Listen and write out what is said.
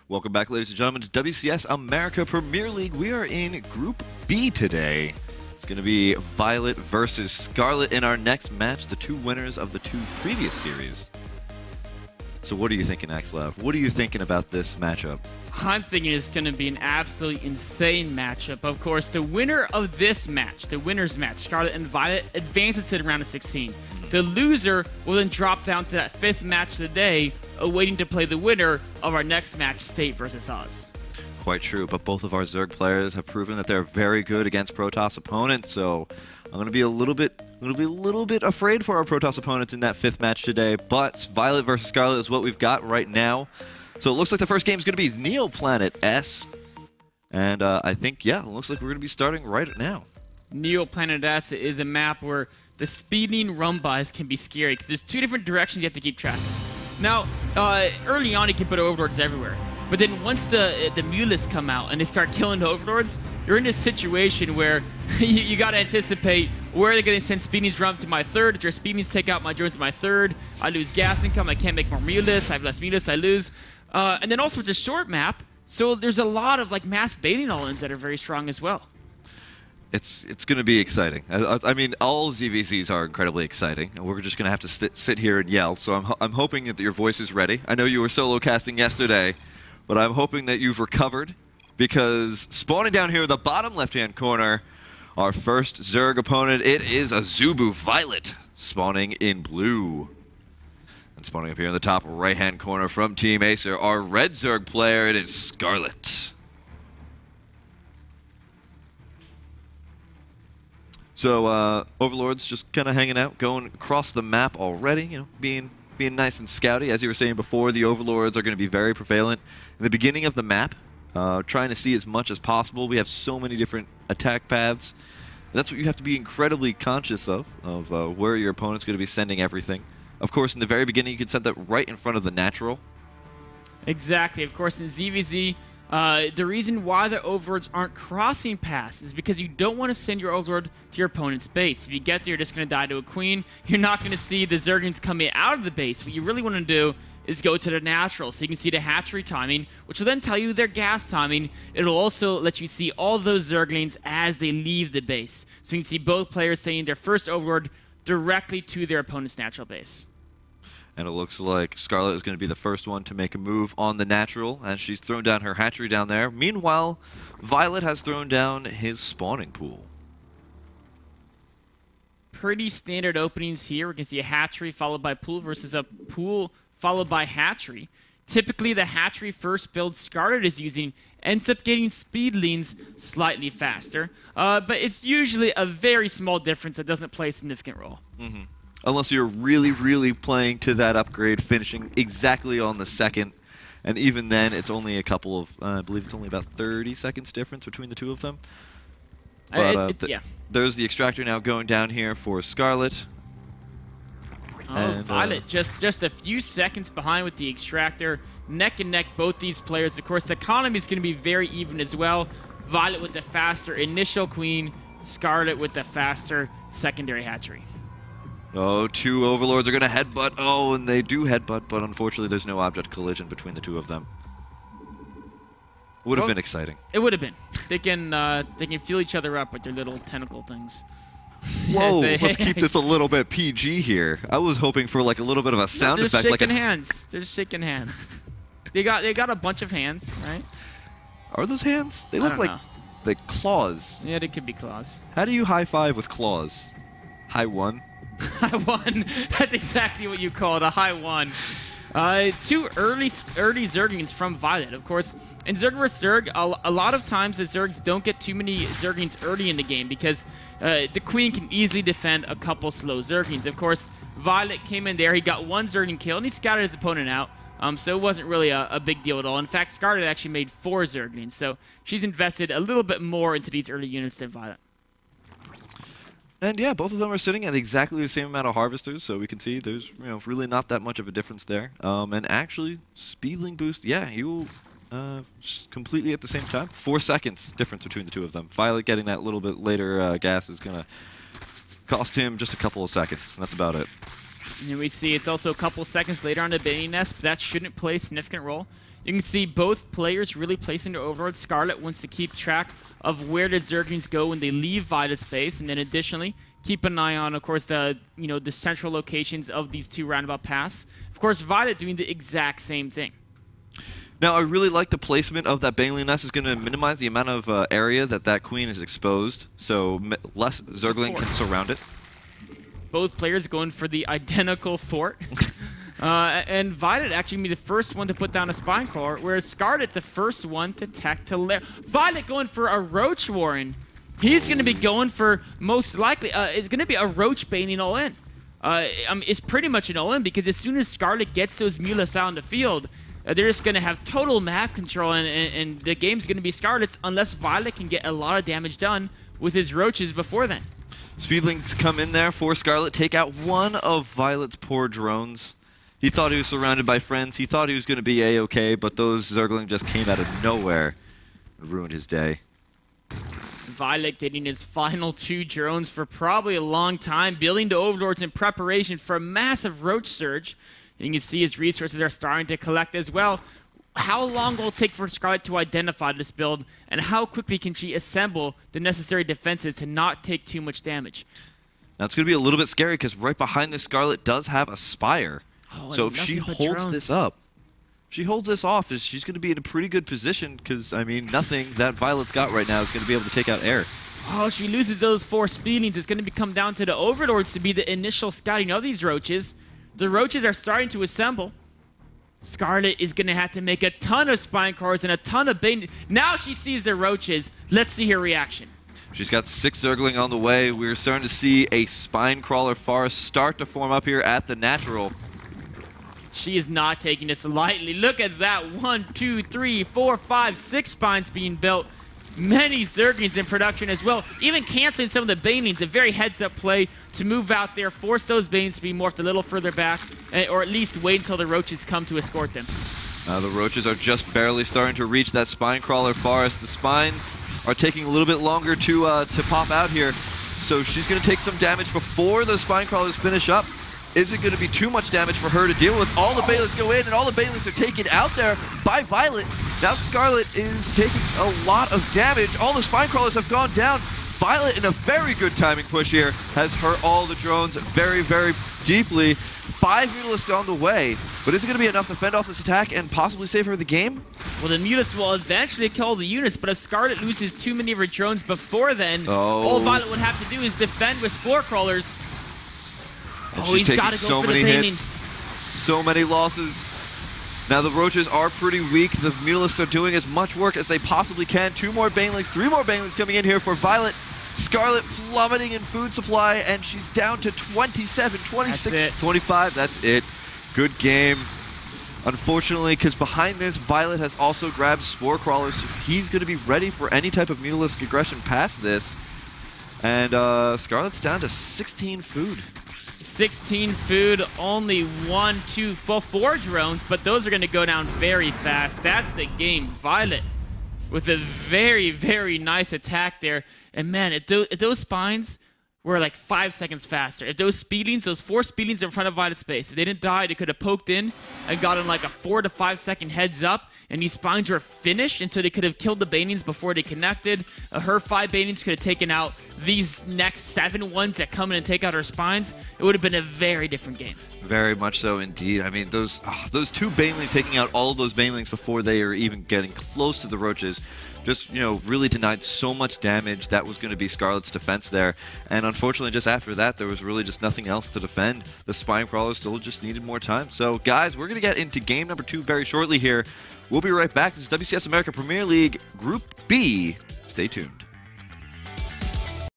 Welcome back, ladies and gentlemen, to WCS America Premier League. We are in Group B today. It's going to be Violet versus Scarlett in our next match, the two winners of the two previous series. So what are you thinking, Axlav? What are you thinking about this matchup? I'm thinking it's going to be an absolutely insane matchup. Of course, the winner of this match, the winner's match, Scarlett and Violet, advances to the round of 16. The loser will then drop down to that fifth match of the day, awaiting to play the winner of our next match, State versus Oz. Quite true, but both of our Zerg players have proven that they're very good against Protoss opponents, so I'm going to be a little bit afraid for our Protoss opponents in that fifth match today, but Violet versus Scarlett is what we've got right now. So it looks like the first game is going to be Neoplanet S, and I think, yeah, it looks like we're going to be starting right now. Neoplanet S is a map where the speeding run-bys can be scary, because there's two different directions you have to keep track of. Now, early on, you can put overlords everywhere. But then once the mulists come out and they start killing the overlords, you're in a situation where you got to anticipate where they're going to send speedings run to my third. If their speedings take out my drones to my third, I lose gas income. I can't make more mulists. I have less mulists. I lose. And then also it's a short map, so there's a lot of like mass baiting all-ins that are very strong as well. It's going to be exciting. I mean, all ZVZs are incredibly exciting, and we're just going to have to sit here and yell. So I'm hoping that your voice is ready. I know you were solo casting yesterday, but I'm hoping that you've recovered, because spawning down here in the bottom left-hand corner, our first Zerg opponent, it is a Zubu Violet, spawning in blue. And spawning up here in the top right-hand corner from Team Acer, our red Zerg player, it is Scarlett. So Overlords just kind of hanging out, going across the map already, you know, being nice and scouty. As you were saying before, the Overlords are going to be very prevalent in the beginning of the map, trying to see as much as possible. We have so many different attack paths, and that's what you have to be incredibly conscious of where your opponent's going to be sending everything. Of course, in the very beginning, you can send that right in front of the natural. Exactly. Of course, in ZVZ, the reason why the Overlords aren't crossing paths is because you don't want to send your Overlord to your opponent's base. If you get there, you're just going to die to a Queen. You're not going to see the Zerglings coming out of the base. What you really want to do is go to the natural, so you can see the hatchery timing, which will then tell you their gas timing. It'll also let you see all those Zerglings as they leave the base. So you can see both players sending their first Overlord directly to their opponent's natural base. And it looks like Scarlett is going to be the first one to make a move on the natural, as she's thrown down her hatchery down there. Meanwhile, Violet has thrown down his spawning pool. Pretty standard openings here. We can see a hatchery followed by pool versus a pool followed by hatchery. Typically, the hatchery first build Scarlett is using ends up getting speedlings slightly faster, but it's usually a very small difference that doesn't play a significant role. Mm-hmm. Unless you're really playing to that upgrade, finishing exactly on the second. And even then, it's only a couple of, I believe it's only about 30 seconds difference between the two of them. But yeah. There's the extractor now going down here for Scarlett. Oh, and, Violet just a few seconds behind with the extractor. Neck and neck, both these players. Of course, the economy is going to be very even as well. Violet with the faster initial queen, Scarlett with the faster secondary hatchery. Oh, two Overlords are going to headbutt. Oh, and they do headbutt, but unfortunately there's no object collision between the two of them. Would have been exciting. It would have been. They can feel each other up with their little tentacle things. Whoa, let's keep this a little bit PG here. I was hoping for like a little bit of a sound effect. They're shaking hands. They're shaking hands. They got a bunch of hands, right? Are those hands? They look like claws. Yeah, they could be claws. How do you high five with claws? High one? High one. That's exactly what you call it, a high one. Two early Zerglings from Violet. Of course, in Zerg vs. Zerg, a lot of times the Zergs don't get too many Zerglings early in the game because the Queen can easily defend a couple slow Zerglings. Of course, Violet came in there, he got one Zergling kill, and he scouted his opponent out. So it wasn't really a big deal at all. In fact, Scarlett actually made 4 Zerglings, so she's invested a little bit more into these early units than Violet. And yeah, both of them are sitting at exactly the same amount of harvesters, so we can see there's really not that much of a difference there. And actually, speedling boost, yeah, you completely at the same time. 4 seconds difference between the two of them. Violet getting that little bit later gas is going to cost him just a couple of seconds. That's about it. And we see it's also a couple seconds later on the baiting nest, but that shouldn't play a significant role. You can see both players really placing their overlord. Scarlett wants to keep track of where the Zerglings go when they leave Violet's base, and then additionally, keep an eye on, of course, the the central locations of these two roundabout paths. Of course, Violet doing the exact same thing. Now, I really like the placement of that Baneling Nest. Is going to minimize the amount of area that queen is exposed, so less Zergling can surround it. Both players going for the identical fort. And Violet actually be the first one to put down a Spine Crawler, whereas Scarlett the first one to tech to lair. Violet going for a Roach Warren. He's going to be going for, most likely, it's going to be a Roach Baneling all-in. It's pretty much an all-in, because as soon as Scarlett gets those Mulas out in the field, they're just going to have total map control, and the game's going to be Scarlett's unless Violet can get a lot of damage done with his Roaches before then. Speedlings come in there for Scarlett, take out one of Violet's poor drones. He thought he was surrounded by friends. He thought he was going to be A-okay, but those Zergling just came out of nowhere and ruined his day. Violet getting his final 2 drones for probably a long time, building the Overlords in preparation for a massive Roach surge. You can see his resources are starting to collect as well. How long will it take for Scarlett to identify this build, and how quickly can she assemble the necessary defenses to not take too much damage? Now it's going to be a little bit scary because right behind this Scarlett does have a Spire. Oh, so if she holds this up, she holds this off, she's going to be in a pretty good position because, I mean, nothing that Violet's got right now is going to be able to take out air. Oh, she loses those 4 Speedlings. It's going to come down to the Overlords to be the initial scouting of these Roaches. The Roaches are starting to assemble. Scarlett is going to have to make a ton of Spine Crawlers and a ton of Bane. Now she sees the Roaches. Let's see her reaction. She's got 6 Zergling on the way. We're starting to see a Spine Crawler forest start to form up here at the natural. She is not taking this lightly. Look at that. 1, 2, 3, 4, 5, 6 spines being built. Many Zerglings in production as well. Even canceling some of the Banelings. A very heads-up play to move out there, force those Banes to be morphed a little further back, or at least wait until the Roaches come to escort them. The Roaches are just barely starting to reach that Spine Crawler forest. The Spines are taking a little bit longer to pop out here. So she's going to take some damage before the Spine Crawlers finish up. Is it going to be too much damage for her to deal with? All the Banelings go in, and all the Banelings are taken out there by Violet. Now Scarlett is taking a lot of damage. All the Spine Crawlers have gone down. Violet, in a very good timing push here, has hurt all the drones very, very deeply. 5 Mutalisks on the way, but is it going to be enough to fend off this attack and possibly save her the game? Well, the Mutalisks will eventually kill the units, but if Scarlett loses too many of her drones before then, all Violet would have to do is defend with Spore Crawlers. Oh, he's got to go for the Banelings. So many losses. Now the Roaches are pretty weak. The Mutalisks are doing as much work as they possibly can. 2 more Banelings, 3 more Banelings coming in here for Violet. Scarlett plummeting in food supply, and she's down to 27, 26, 25. That's it. Good game. Unfortunately, because behind this, Violet has also grabbed Spore Crawlers, so he's going to be ready for any type of Mutalisk aggression past this. And Scarlett's down to 16 food. 16 food, only 1, 2, 4 drones, but those are going to go down very fast. That's the game. Violet with a very, very nice attack there. And man, if those spines were like 5 seconds faster, if those Speedlings, those 4 Speedlings in front of Violet's base, if they didn't die, they could have poked in and gotten like a 4 to 5 second heads up, and these spines were finished, and so they could have killed the Banelings before they connected. Her 5 Banelings could have taken out these next 7 ones that come in and take out her spines. It would have been a very different game. Very much so indeed. I mean, those 2 Banelings taking out all of those Banelings before they are even getting close to the Roaches just, really denied so much damage. That was going to be Scarlett's defense there. And unfortunately, just after that, there was really just nothing else to defend. The Spine Crawlers still just needed more time. So, guys, we're going to get into game number 2 very shortly here. We'll be right back. This is WCS America Premier League Group B. Stay tuned.